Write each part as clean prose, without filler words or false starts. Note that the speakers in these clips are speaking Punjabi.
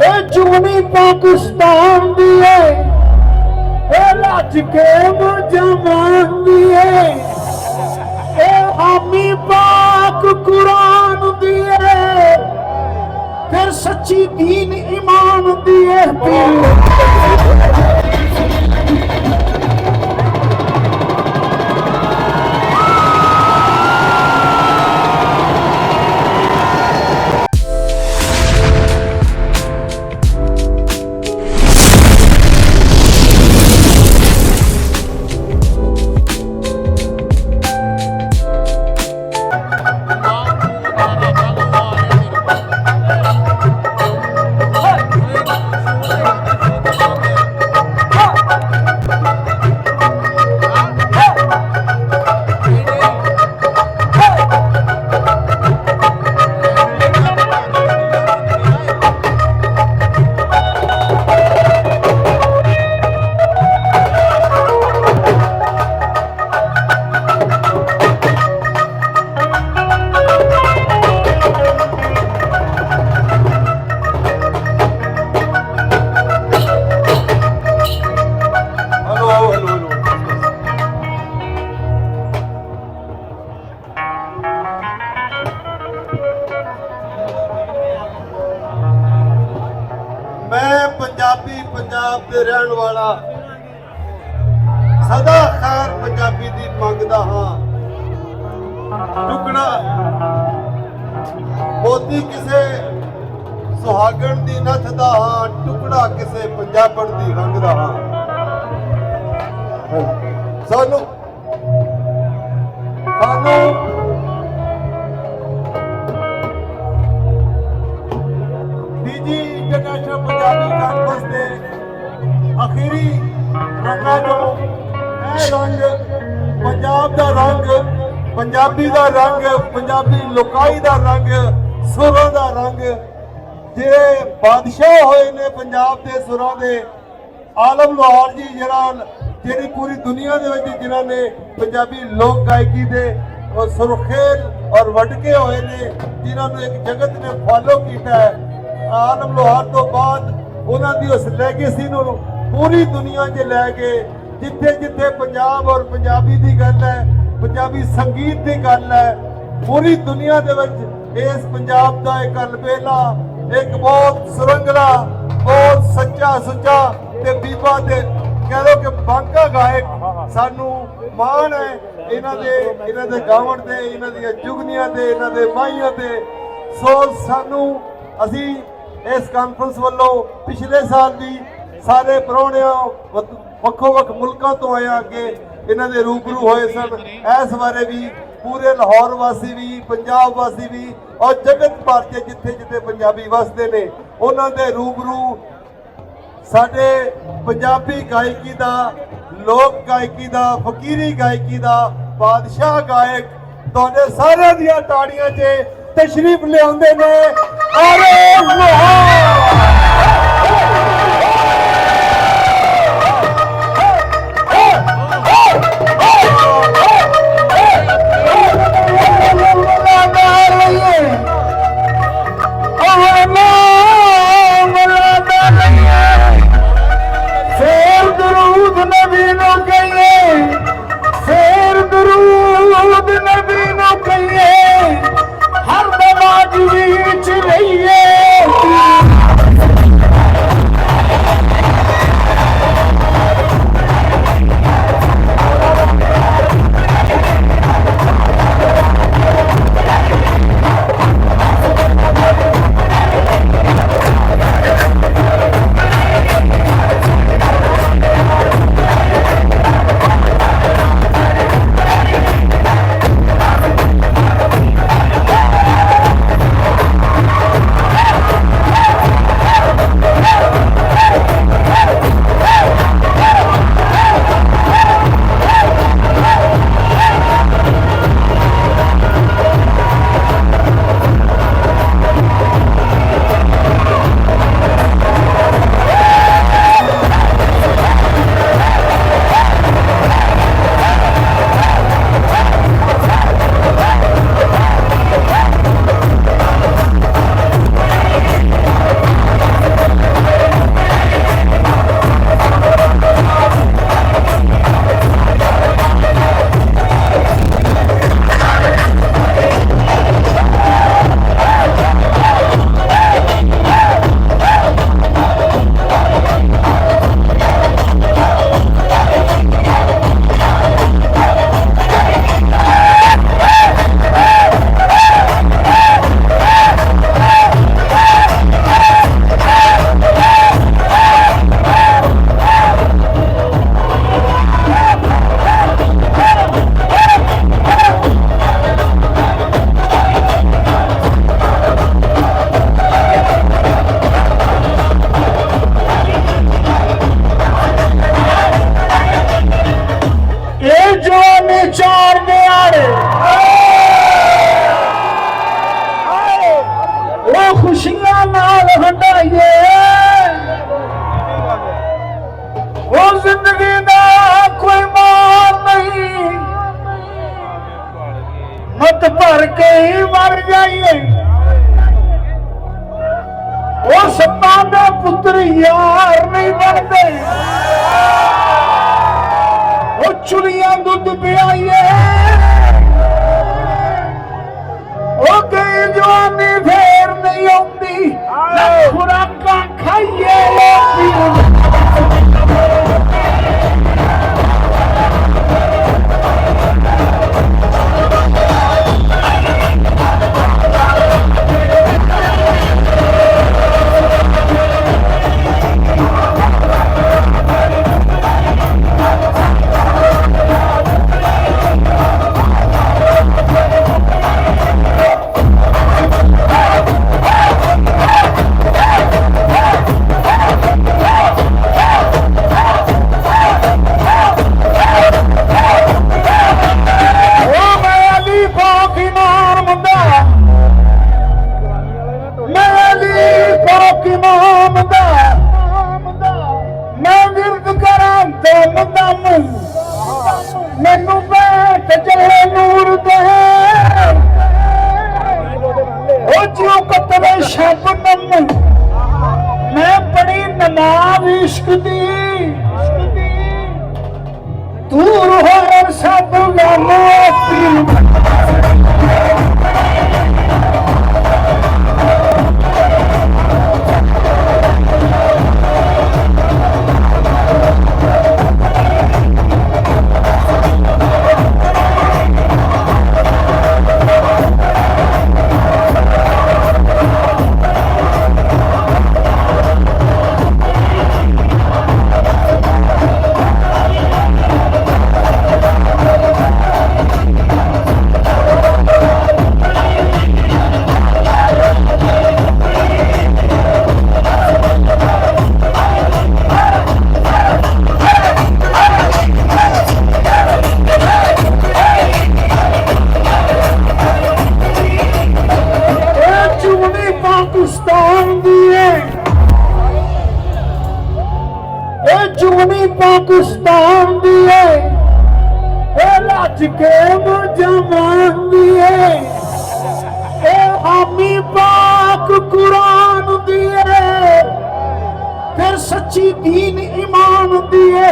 ਇਹ ਚੁਗਣੀ ਪਾਕਿਸਤਾਨ ਦੀ ਏ, ਇਹ ਲੱਜ ਕੇ ਮੁਜਮਾਨ ਦੀ ਏ, ਇਹ ਹਾਮੀ ਪਾਕ ਕੁਰਾਨ ਦੀ ਏ, ਫਿਰ ਸੱਚੀ दीन ईमान दी है। मैं पंजाबी पंजाब दे रहन वाला सदा खैर पंजाबी दी मंगदा हाँ। टुकड़ा मोती किसे सुहागण दी नथदा हाँ, टुकड़ा किसे पंजाबण दी रंगदा हाँ। सानू सानू तीजी इंटरनेशनल पंजाबी कांफ्रेंस दे आखिरी रंगां चों ਇਹ रंग पंजाब दा रंग, पंजाबी दा रंग, पंजाबी लोकाई दा रंग, सुरां दा रंग, ਜਿਹੜੇ ਬਾਦਸ਼ਾਹ ਹੋਏ ਨੇ ਪੰਜਾਬ ਦੇ ਸੁਰਾਂ ਦੇ, ਆਲਮ ਲੋਹਾਰ ਜੀ ਜਿਹੜੀ ਪੂਰੀ ਦੁਨੀਆ ਦੇ ਵਿੱਚ ਜਿਨ੍ਹਾਂ ਨੇ ਪੰਜਾਬੀ ਲੋਕ ਗਾਇਕੀ ਦੇ ਸੁਰਖੇਲ ਔਰ ਵਟਕੇ ਹੋਏ ਨੇ, ਜਿਨ੍ਹਾਂ ਨੂੰ ਇੱਕ ਜਗਤ ਨੇ ਫਾਲੋ ਕੀਤਾ ਹੈ। ਆਲਮ ਲੋਹਾਰ ਤੋਂ ਬਾਅਦ ਉਹਨਾਂ ਦੀ ਉਸ ਲੈਗੇਸੀ ਨੂੰ ਪੂਰੀ ਦੁਨੀਆ 'ਚ ਲੈ ਕੇ ਜਿੱਥੇ ਜਿੱਥੇ ਪੰਜਾਬ ਔਰ ਪੰਜਾਬੀ ਦੀ ਗੱਲ ਹੈ, ਪੰਜਾਬੀ ਸੰਗੀਤ ਦੀ ਗੱਲ ਹੈ, ਪੂਰੀ ਦੁਨੀਆ ਦੇ ਵਿੱਚ ਇਸ ਪੰਜਾਬ ਦਾ ਇੱਕ ਅਲਬੇਲਾ, ਇੱਕ ਬਹੁਤ ਸੁਰੰਗਲਾ, ਬਹੁਤ ਸੱਚਾ ਸੁੱਚਾ ਤੇ ਬੀਬਾ ਤੇ ਕਹਿ ਲਓ ਕਿ ਬਾਂਕਾ ਗਾਇਕ ਸਾਨੂੰ ਮਾਣ ਹੈ ਇਹਨਾਂ ਦੇ ਗਾਵਣ ਤੇ, ਇਹਨਾਂ ਦੀਆਂ ਜੁਗਨੀਆਂ ਤੇ, ਇਹਨਾਂ ਦੇ ਮਾਹੀਆਂ ਤੇ। ਸੋ ਸਾਨੂੰ ਅਸੀਂ ਇਸ ਕਾਨਫਰੰਸ ਵੱਲੋਂ ਪਿਛਲੇ ਸਾਲ ਵੀ ਸਾਰੇ ਪ੍ਰਾਹੁਣਿਆਂ ਵੱਖੋ ਵੱਖ ਮੁਲਕਾਂ ਤੋਂ ਆਏ ਅੱਗੇ ਇਹਨਾਂ ਦੇ ਰੂਬਰੂ ਹੋਏ ਸਨ। ਇਸ ਬਾਰੇ ਵੀ ਪੂਰੇ ਲਾਹੌਰ ਵਾਸੀ ਵੀ, ਪੰਜਾਬ ਵਾਸੀ ਵੀ ਔਰ ਜਗਤ ਭਰ 'ਚ ਜਿੱਥੇ ਜਿੱਥੇ ਪੰਜਾਬੀ ਵਸਦੇ ਨੇ ਉਹਨਾਂ ਦੇ ਰੂਬਰੂ ਸਾਡੇ ਪੰਜਾਬੀ ਗਾਇਕੀ ਦਾ, ਲੋਕ ਗਾਇਕੀ ਦਾ, ਫਕੀਰੀ ਗਾਇਕੀ ਦਾ ਬਾਦਸ਼ਾਹ ਗਾਇਕ ਤੁਹਾਡੇ ਸਾਰਿਆਂ ਦੀਆਂ ਤਾੜੀਆਂ 'ਚ ਤਸ਼ਰੀਫ ਲਿਆਉਂਦੇ ਨੇ। ਆਲਮ ਲੋਹਾਰ हर दमाज बीच रहिए। ਉਹ ਸੱਤਾਂ ਦੇ ਪੁੱਤਰ ਯਾਰ ਨਹੀਂ ਬਣਦੇ, ਉਹ ਚੁਲੀਆਂ ਦੁੱਧ ਪਿਆਈਏ, ਉਹ ਗਈ ਜਵਾਨੀ ਫੇਰ ਨਹੀਂ ਆਉਂਦੀ, ਖੁਰਾਕਾਂ ਖਾਈਏ ਮੈਨੂੰ ਬੈਠ ਚੱਲੇ ਨੂਰ ਦੇ, ਉਹ ਜਿਉ ਕਤਰੇ ਸ਼ਬਨਮ, ਮੈਂ ਪੜੀ ਨਮਾਜ਼ ਇਸ਼ਕ ਦੀ, ਦੂਰ ਹੋਏ ਸਭ ਗਮ पाकिस्तान दिए, लज के मुजमान दिए, हामी पाक कुरान दिए, फिर सच्ची दीन ईमान दिए।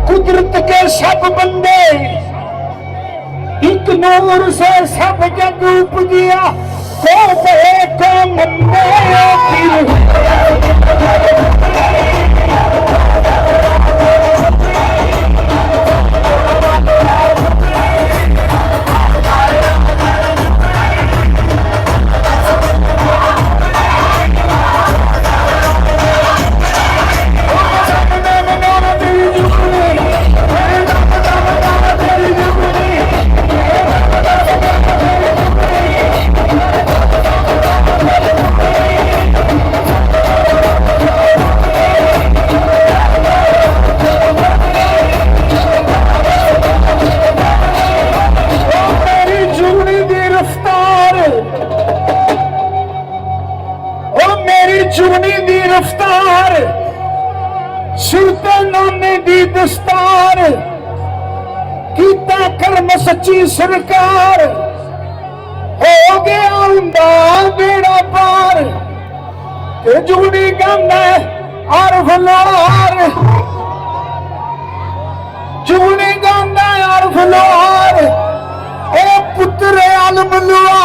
कुदरत के सब बंदे एक नूर से सब जग उपजिया, को पे को मंदे चुनी दी रफ्तार, सुल्तानाने दी दस्तार, कीता कर्म सच्ची सरकार, हो गया उंदा बेड़ा पार, ते जुड़ी गंदा आर फलार, ਚੁਗਣੀ ਗਾਉਂਦਾ ਯਾਰ ਫਲੋਰ ਓ ਪੁੱਤਰ ਆਲਮ ਲੁਆ